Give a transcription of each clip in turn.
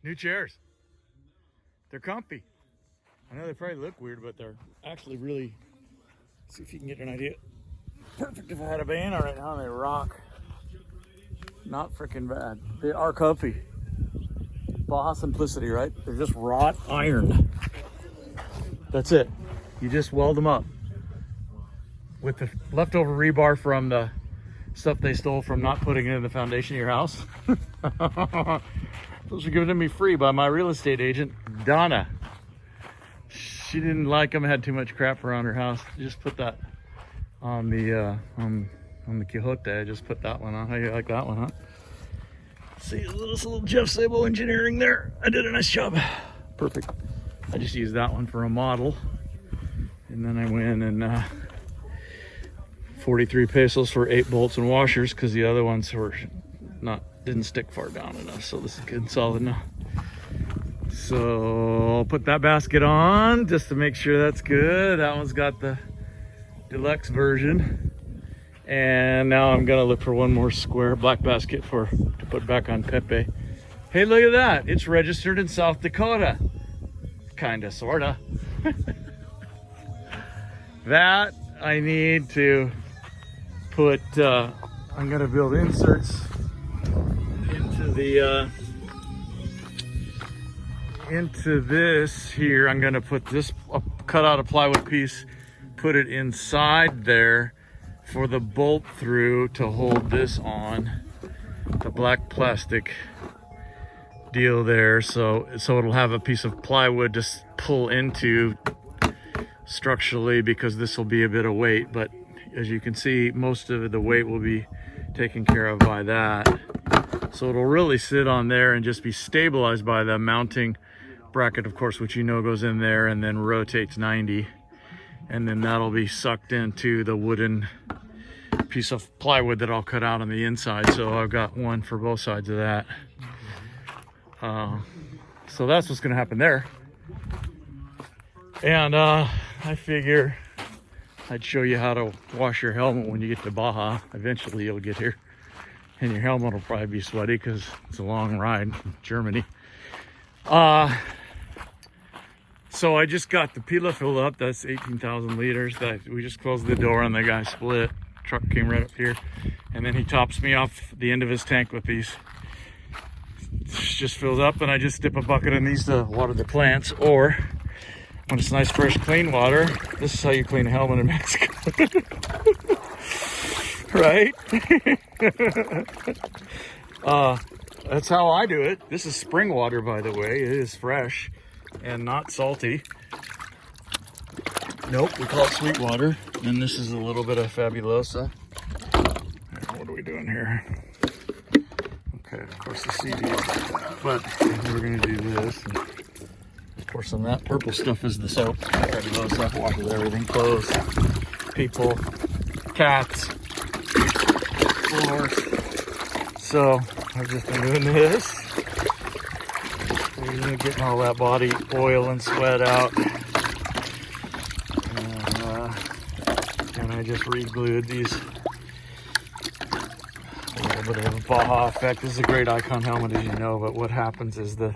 New chairs. They're comfy. I know they probably look weird, but they're actually really, see if you can get an idea. Perfect if I had a band right now, they rock. Not freaking bad. They are comfy. Baja simplicity, right? They're just wrought iron. That's it. You just weld them up with the leftover rebar from the stuff they stole from not putting it in the foundation of your house. Those were given to me free by my real estate agent, Donna. She didn't like them, had too much crap around her house. Just put that on the Quixote. I just put that one on. How you like that one, huh? See a little Jeff Sabo engineering there. I did a nice job. Perfect. I just used that one for a model. And then I went and 43 pesos for 8 bolts and washers because the other ones were didn't stick far down enough. So this is good and solid now. So I'll put that basket on just to make sure that's good. That one's got the deluxe version. And now I'm gonna look for one more square black basket to put back on Pepe. Hey, look at that. It's registered in South Dakota. Kinda, sorta. That I need to put, I'm gonna build inserts into this here. I'm gonna put this, cut out a plywood piece, put it inside there for the bolt through to hold this on, the black plastic deal there. So it'll have a piece of plywood to pull into structurally, because this will be a bit of weight, but as you can see, most of the weight will be taken care of by that. So it'll really sit on there and just be stabilized by the mounting bracket, of course, which you know goes in there and then rotates 90. And then that'll be sucked into the wooden piece of plywood that I'll cut out on the inside. So I've got one for both sides of that. So that's what's gonna happen there. And I figure I'd show you how to wash your helmet when you get to Baja. Eventually you'll get here. And your helmet will probably be sweaty because it's a long ride from Germany. So I just got the Pila filled up. That's 18,000 liters. That we just closed the door and the guy split. Truck came right up here. And then he tops me off the end of his tank with these. It just fills up, and I just dip a bucket in these to water the plants. Or when it's nice, fresh, clean water, this is how you clean a helmet in Mexico. Right? That's how I do it. This is spring water, by the way. It is fresh and not salty. Nope, we call it sweet water. And this is a little bit of Fabulosa. What are we doing here? Okay, of course the CD. But we're gonna do this. And of course, some of that purple stuff is the soap. Fabulosa washes everything: clothes, people, cats, floors. So I've just been doing this. We're getting all that body oil and sweat out. And I just re-glued these. A little bit of a Baja effect. This is a great Icon helmet, as you know, but what happens is the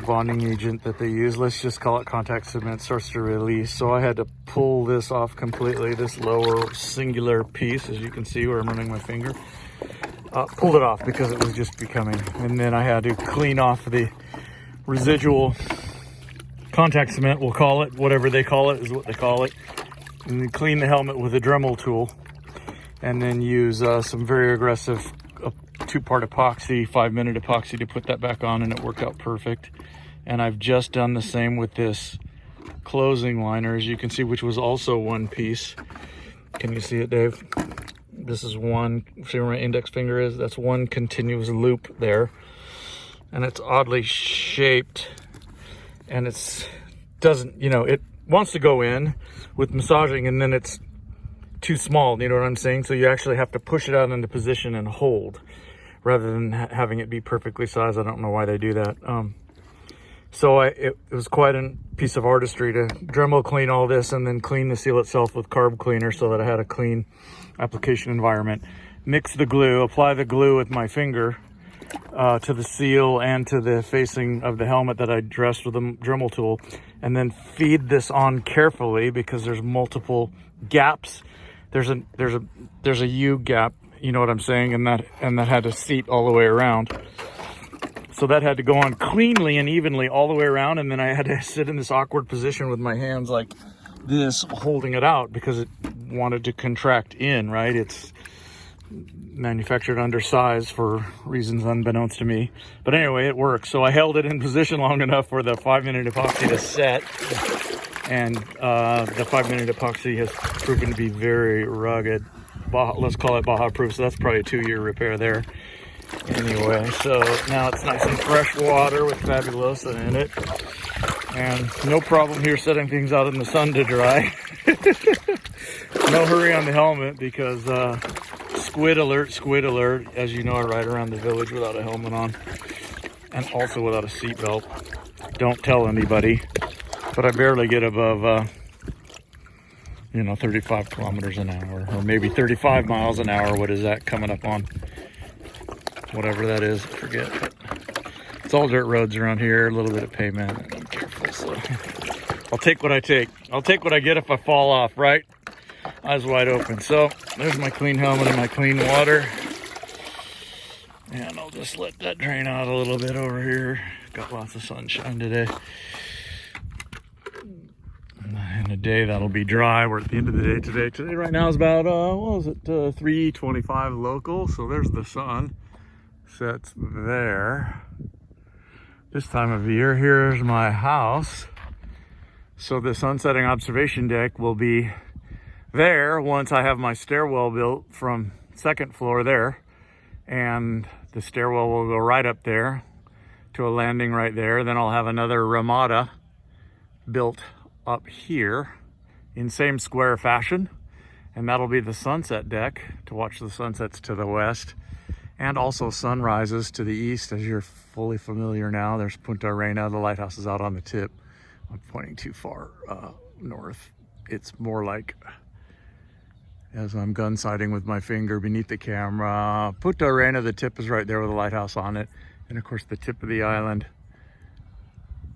bonding agent that they use, let's just call it contact cement, starts to release. So I had to pull this off completely, this lower singular piece, as you can see where I'm running my finger. Pulled it off because it was just becoming, and then I had to clean off the residual contact cement, we'll call it, whatever they call it is what they call it, and then clean the helmet with a Dremel tool, and then use some very aggressive 2-part epoxy, 5-minute epoxy to put that back on, and it worked out perfect. And I've just done the same with this closing liner, as you can see, which was also one piece. Can you see it, Dave? This is one, see where my index finger is? That's one continuous loop there. And it's oddly shaped, and it's doesn't, you know, it wants to go in with massaging, and then it's too small, you know what I'm saying? So you actually have to push it out into position and hold, rather than having it be perfectly sized. I don't know why they do that. So it was quite a piece of artistry to Dremel clean all this and then clean the seal itself with carb cleaner so that I had a clean application environment. Mix the glue, apply the glue with my finger, to the seal and to the facing of the helmet that I dressed with a Dremel tool, and then feed this on carefully because there's multiple gaps. There's a U gap, you know what I'm saying, and that had a seat all the way around. So that had to go on cleanly and evenly all the way around, and then I had to sit in this awkward position with my hands like this, holding it out because it wanted to contract in, right? It's manufactured undersized for reasons unbeknownst to me. But anyway, it works. So I held it in position long enough for the 5-minute epoxy to set. And the 5-minute epoxy has proven to be very rugged. Let's call it Baja proof. So that's probably a 2-year repair there. Anyway, so now it's nice and fresh water with Fabulosa in it. And no problem here setting things out in the sun to dry. No hurry on the helmet because squid alert. As you know, I ride around the village without a helmet on and also without a seatbelt. Don't tell anybody, but I barely get above 35 kilometers an hour, or maybe 35 miles an hour. What is that coming up on? Whatever that is, I forget. But it's all dirt roads around here, a little bit of pavement. I'm careful, so I'll take what I take. I'll take what I get if I fall off, right? Eyes wide open. So there's my clean helmet and my clean water. And I'll just let that drain out a little bit over here. Got lots of sunshine today. In a day that'll be dry. We're at the end of the day today. Today right now is about, 3:25 local. So there's the sun. Sets there. This time of year, here's my house. So the sunsetting observation deck will be there once I have my stairwell built from second floor there, and the stairwell will go right up there to a landing right there. Then I'll have another ramada built up here in same square fashion, and that'll be the sunset deck to watch the sunsets to the west and also sunrises to the east. As you're fully familiar now, there's Punta Arena. The lighthouse is out on the tip. I'm pointing too far north. It's more like, as I'm gun sighting with my finger beneath the camera, Punta Arena, the tip is right there with a lighthouse on it. And of course the tip of the island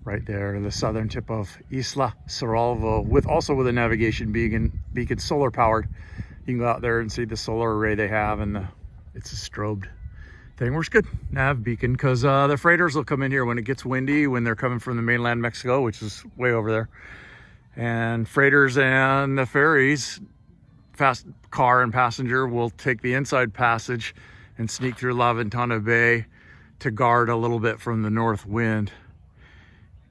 right there, the southern tip of Isla Cerralvo, with a navigation beacon, solar powered. You can go out there and see the solar array they have, and it's a strobed thing. Works good, nav beacon, because the freighters will come in here when it gets windy, when they're coming from the mainland Mexico, which is way over there. And freighters and the ferries, fast car and passenger, will take the inside passage and sneak through La Ventana Bay to guard a little bit from the north wind,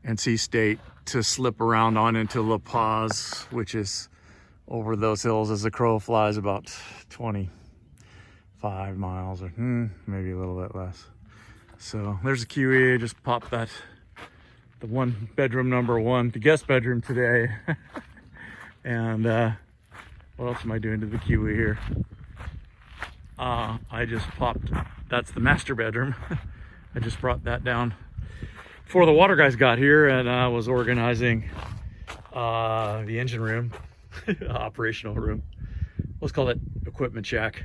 and Sea State to slip around on into La Paz, which is over those hills as the crow flies, about 25 miles or maybe a little bit less. So there's a QE. Just popped that, the one bedroom number one, the guest bedroom today. And what else am I doing to the QE here? I just popped, that's the master bedroom. I just brought that down before the water guys got here, and I was organizing the engine room, operational room. Let's call it equipment shack.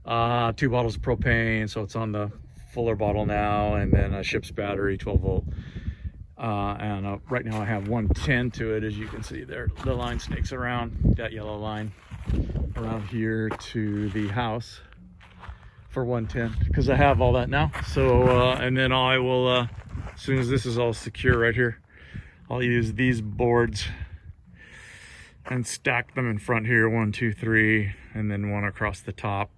2 bottles of propane, so it's on the fuller bottle now, and then a ship's battery, 12 volt. And right now I have 110 to it, as you can see there. The line snakes around, that yellow line, around here to the house for 110, because I have all that now. So, and then I will, as soon as this is all secure right here, I'll use these boards and stack them in front here, 1, 2, 3, and then one across the top,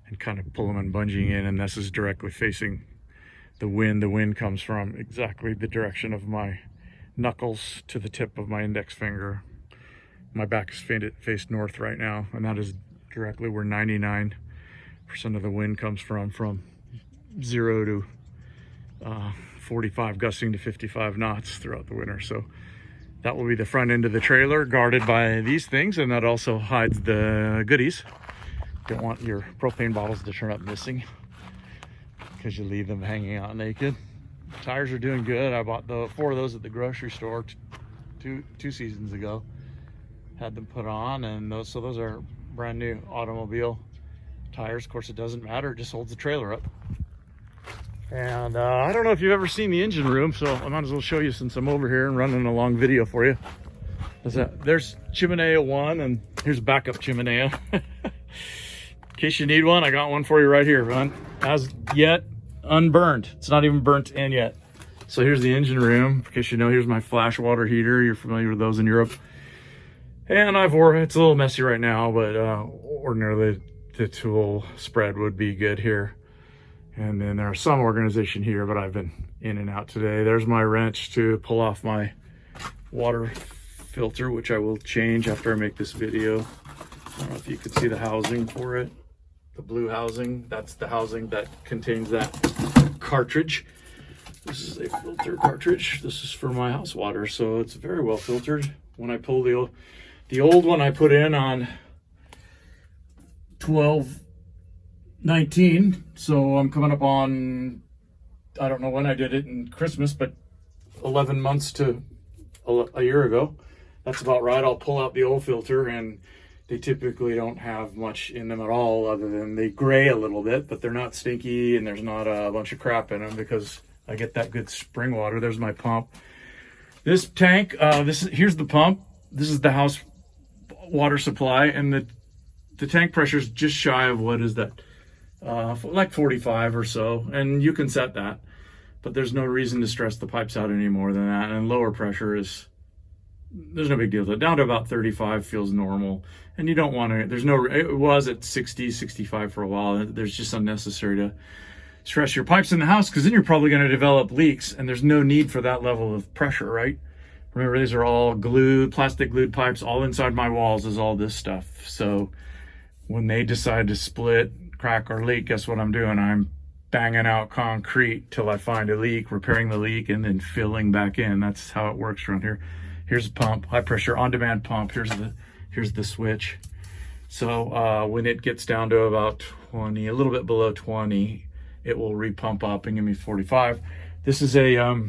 and kind of pull them and bungee in. And this is directly facing the wind. The wind comes from exactly the direction of my knuckles to the tip of my index finger. My back is faced north right now, and that is directly where 99% of the wind comes from 0 to 45, gusting to 55 knots throughout the winter. So that will be the front end of the trailer, guarded by these things, and that also hides the goodies. Don't want your propane bottles to turn up missing because you leave them hanging out naked. Tires are doing good. I bought 4 of those at the grocery store two seasons ago. Had them put on, and those are brand new automobile tires. Of course, it doesn't matter, it just holds the trailer up. And I don't know if you've ever seen the engine room, so I might as well show you since I'm over here and running a long video for you. There's chimenea 1, and here's a backup chimenea. In case you need one, I got one for you right here. As yet unburned. It's not even burnt in yet. So here's the engine room. In case you know, here's my flash water heater. You're familiar with those in Europe. And it's a little messy right now, but ordinarily the tool spread would be good here. And then there's some organization here, but I've been in and out today. There's my wrench to pull off my water filter, which I will change after I make this video. I don't know if you can see the housing for it. The blue housing, that's the housing that contains that cartridge. This is a filter cartridge. This is for my house water, so it's very well filtered. When I pull the old one I put in on 12/19, so I'm coming up on, I don't know when I did it in Christmas, but 11 months to a year ago. That's about right. I'll pull out the old filter, and they typically don't have much in them at all, other than they gray a little bit, but they're not stinky and there's not a bunch of crap in them because I get that good spring water. There's my pump. This tank, here's the pump. This is the house water supply, and the tank pressure is just shy of, what is that? Like 45 or so, and you can set that, but there's no reason to stress the pipes out any more than that. And lower pressure there's no big deal. Down to about 35 feels normal, and you don't want to, it was at 60, 65 for a while. There's just unnecessary to stress your pipes in the house, because then you're probably going to develop leaks, and there's no need for that level of pressure, right? Remember, these are all plastic glued pipes. All inside my walls is all this stuff. So when they decide to split, crack, or leak, guess what I'm doing? I'm banging out concrete till I find a leak, repairing the leak, and then filling back in. That's how it works around here. Here's a pump, high pressure on-demand pump. Here's the switch. So when it gets down to about 20, a little bit below 20, it will repump up and give me 45. This is a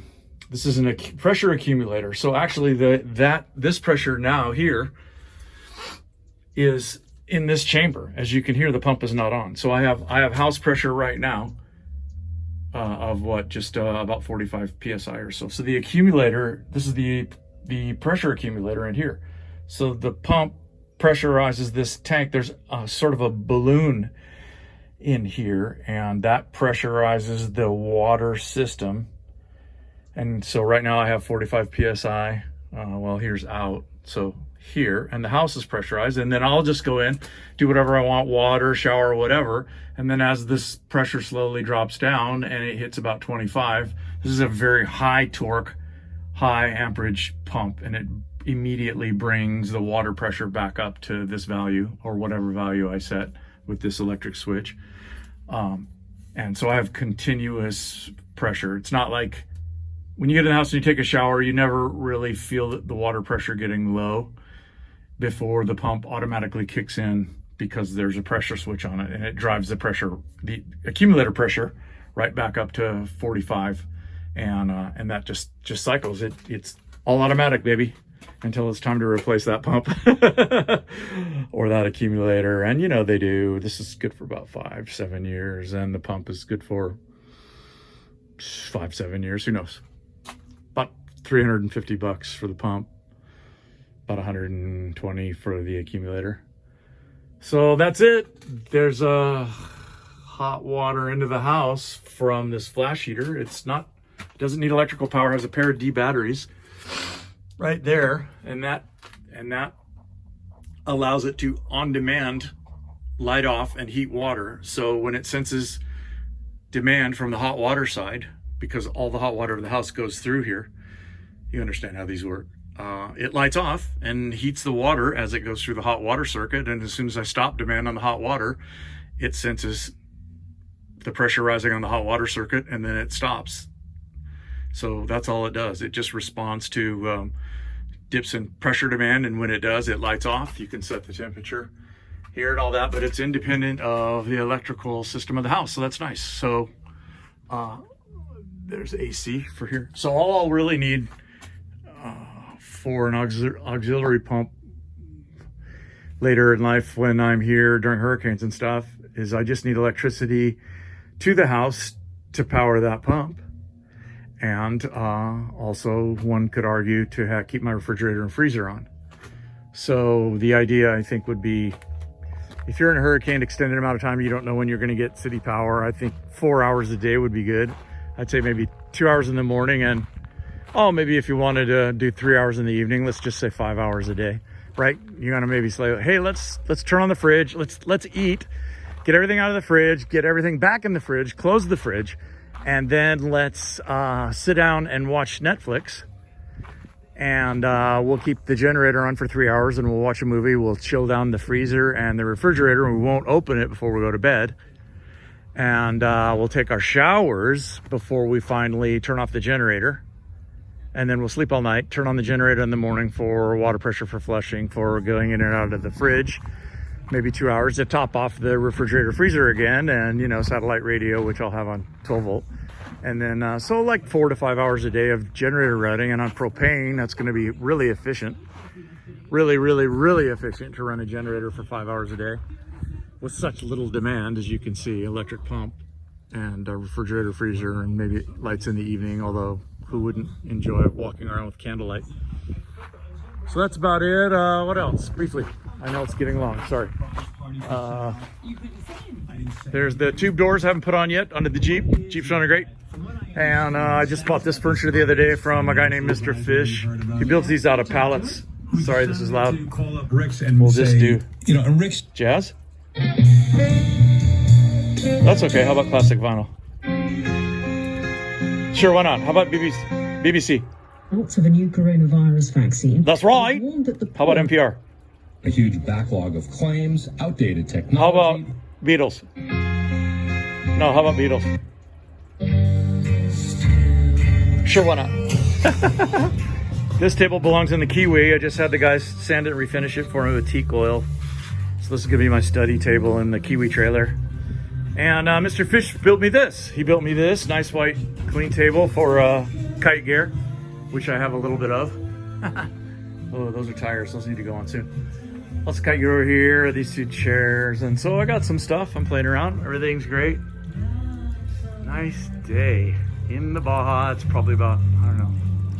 pressure accumulator. So actually this pressure now here is in this chamber. As you can hear, the pump is not on. So I have house pressure right now of what, just about 45 psi or so. So the accumulator, this is the pressure accumulator in here. So the pump pressurizes this tank. There's sort of a balloon in here, and that pressurizes the water system. And so right now I have 45 psi. Well, here's out. So here, and the house is pressurized, and then I'll just go in, do whatever I want, water, shower, whatever. And then as this pressure slowly drops down and it hits about 25, this is a very high torque, high amperage pump, and it immediately brings the water pressure back up to this value, or whatever value I set with this electric switch. And so I have continuous pressure. It's not like when you get in the house and you take a shower, you never really feel the water pressure getting low before the pump automatically kicks in, because there's a pressure switch on it, and it drives the pressure, the accumulator pressure, right back up to 45. And that just cycles. It's all automatic, baby, until it's time to replace that pump or that accumulator. And you know they do. This is good for about 5-7 years, and the pump is good for 5-7 years. Who knows? About $350 for the pump, about 120 for the accumulator. So that's it. There's hot water into the house from this flash heater. Doesn't need electrical power. Has a pair of D batteries right there, and that allows it to on demand light off and heat water. So when it senses demand from the hot water side, because all the hot water of the house goes through here, you understand how these work. It lights off and heats the water as it goes through the hot water circuit, and as soon as I stop demand on the hot water, it senses the pressure rising on the hot water circuit, and then it stops. So that's all it does. It just responds to dips in pressure demand, and when it does, it lights off. You can set the temperature here and all that, but it's independent of the electrical system of the house, so that's nice. So there's AC for here. So all I'll really need for an auxiliary pump later in life, when I'm here during hurricanes and stuff, is I just need electricity to the house to power that pump. And also one could argue to keep my refrigerator and freezer on. So the idea, I think, would be, if you're in a hurricane, extended amount of time, you don't know when you're going to get city power, I think 4 hours a day would be good. I'd say maybe 2 hours in the morning, and maybe if you wanted to do 3 hours in the evening, let's just say 5 hours a day, right? You're gonna maybe say, hey, let's turn on the fridge, let's eat, get everything out of the fridge, get everything back in the fridge, close the fridge, and then let's sit down and watch Netflix. And we'll keep the generator on for 3 hours, and we'll watch a movie. We'll chill down the freezer and the refrigerator, and we won't open it before we go to bed. And we'll take our showers before we finally turn off the generator. And then we'll sleep all night, turn on the generator in the morning for water pressure, for flushing, for going in and out of the fridge. Maybe 2 hours to top off the refrigerator freezer again, and, you know, satellite radio, which I'll have on 12 volt. And then, so like 4 to 5 hours a day of generator running. And on propane, that's going to be really efficient. Really, really, really efficient to run a generator for 5 hours a day with such little demand, as you can see. Electric pump and a refrigerator, freezer, and maybe lights in the evening, although who wouldn't enjoy walking around with candlelight? So that's about it. What else? Briefly, I know it's getting long, sorry. There's the tube doors, haven't put on yet, under the Jeep. Jeep's running great. And I just bought this furniture the other day from a guy named Mr. Fish. He builds these out of pallets. Sorry, this is loud. We'll just do, you know, Rick's jazz. That's okay. How about classic vinyl? Sure, why not? How about BBC? Lots of a new coronavirus vaccine. That's right. How about NPR? A huge backlog of claims, outdated technology. How about Beatles? No, how about Beatles? Sure, why not? This table belongs in the Kiwi. I just had the guys sand it and refinish it for me with teak oil. So this is gonna be my study table in the Kiwi trailer. And Mr. Fish built me this. He built me this nice white clean table for kite gear, which I have a little bit of. Oh, those are tires. Those need to go on soon. Let's kite gear over here, these two chairs. And so I got some stuff. I'm playing around. Everything's great. Nice day in the Baja. It's probably about, I don't know,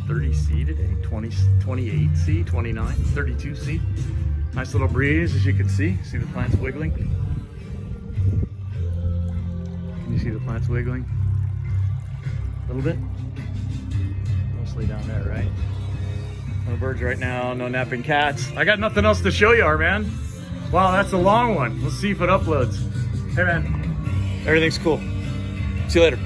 30 C today, 28 C, 29, 32 C. Nice little breeze, as you can see. See the plants wiggling? Can you see the plants wiggling? A little bit? Mostly down there, right? No birds right now, no napping cats. I got nothing else to show you, man. Wow, that's a long one. Let's see if it uploads. Hey, man. Everything's cool. See you later.